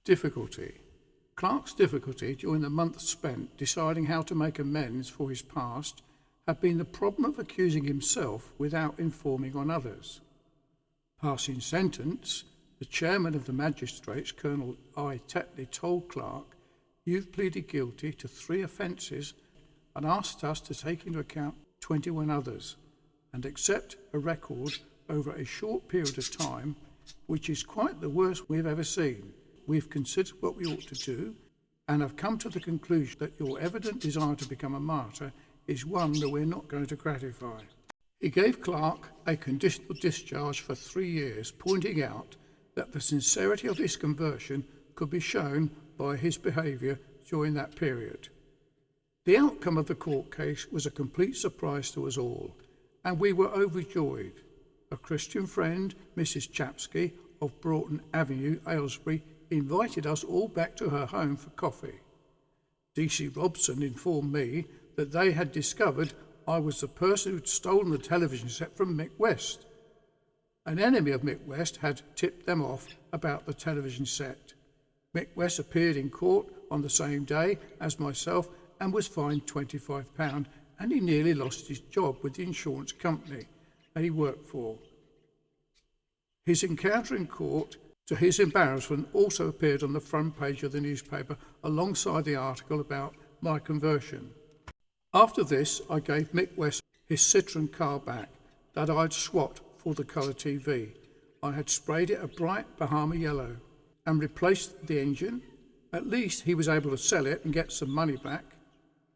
Difficulty. Clark's difficulty during the months spent deciding how to make amends for his past had been the problem of accusing himself without informing on others. Passing sentence, the chairman of the magistrates, Colonel I. Tetley, told Clark, "You've pleaded guilty to 3 offences and asked us to take into account 21 others and accept a record over a short period of time, which is quite the worst we've ever seen. We've considered what we ought to do and have come to the conclusion that your evident desire to become a martyr is one that we're not going to gratify." He gave Clark a conditional discharge for 3 years, pointing out that the sincerity of his conversion could be shown by his behaviour during that period. The outcome of the court case was a complete surprise to us all, and we were overjoyed. A Christian friend, Mrs. Chapsky of Broughton Avenue, Aylesbury, invited us all back to her home for coffee. D.C. Robson informed me that they had discovered I was the person who'd stolen the television set from Mick West. An enemy of Mick West had tipped them off about the television set. Mick West appeared in court on the same day as myself and was fined £25, and he nearly lost his job with the insurance company that he worked for. His encounter in court, to his embarrassment, also appeared on the front page of the newspaper alongside the article about my conversion. After this, I gave Mick West his Citroen car back that I'd swapped for the colour TV. I had sprayed it a bright Bahama yellow and replaced the engine. At least he was able to sell it and get some money back.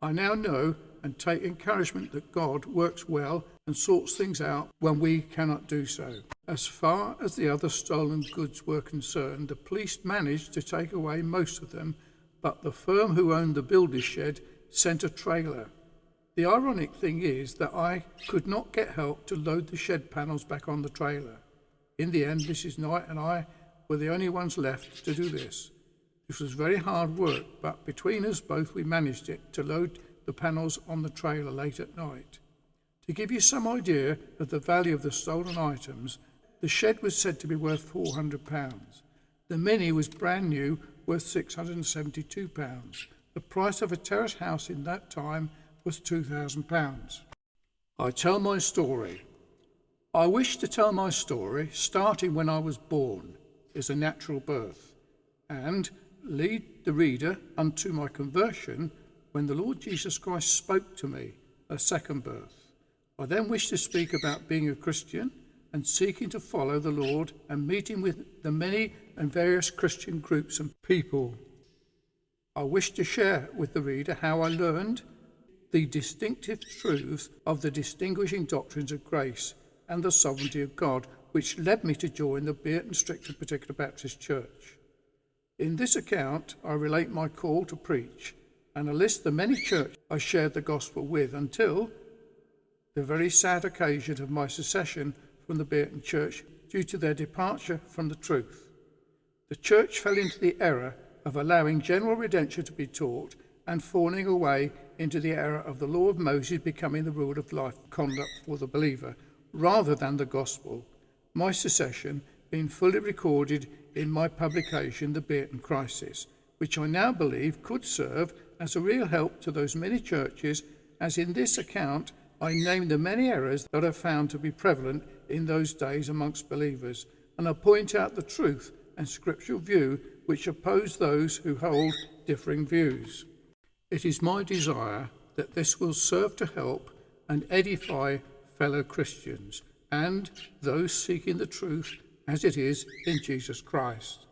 I now know and take encouragement that God works well and sorts things out when we cannot do so. As far as the other stolen goods were concerned, the police managed to take away most of them, but the firm who owned the builder's shed sent a trailer. The ironic thing is that I could not get help to load the shed panels back on the trailer. In the end, Mrs. Knight and I were the only ones left to do this. This was very hard work, but between us both we managed it to load the panels on the trailer late at night. To give you some idea of the value of the stolen items, the shed was said to be worth £400. The Mini was brand new, worth £672. The price of a terrace house in that time was £2,000. I tell my story. I wish to tell my story starting when I was born, is a natural birth, and lead the reader unto my conversion when the Lord Jesus Christ spoke to me, a second birth. I then wish to speak about being a Christian and seeking to follow the Lord and meeting with the many and various Christian groups and people. I wish to share with the reader how I learned the distinctive truths of the distinguishing doctrines of grace and the sovereignty of God, which led me to join the Beaton Stricton Particular Baptist Church. In this account, I relate my call to preach and I list the many churches I shared the gospel with until the very sad occasion of my secession from the Beaton Church due to their departure from the truth. The church fell into the error of allowing general redemption to be taught and falling away into the error of the law of Moses becoming the rule of life conduct for the believer, rather than the gospel. My secession being fully recorded in my publication, The Beaton Crisis, which I now believe could serve as a real help to those many churches, as in this account I name the many errors that are found to be prevalent in those days amongst believers, and I point out the truth and scriptural view which oppose those who hold differing views. It is my desire that this will serve to help and edify fellow Christians and those seeking the truth as it is in Jesus Christ.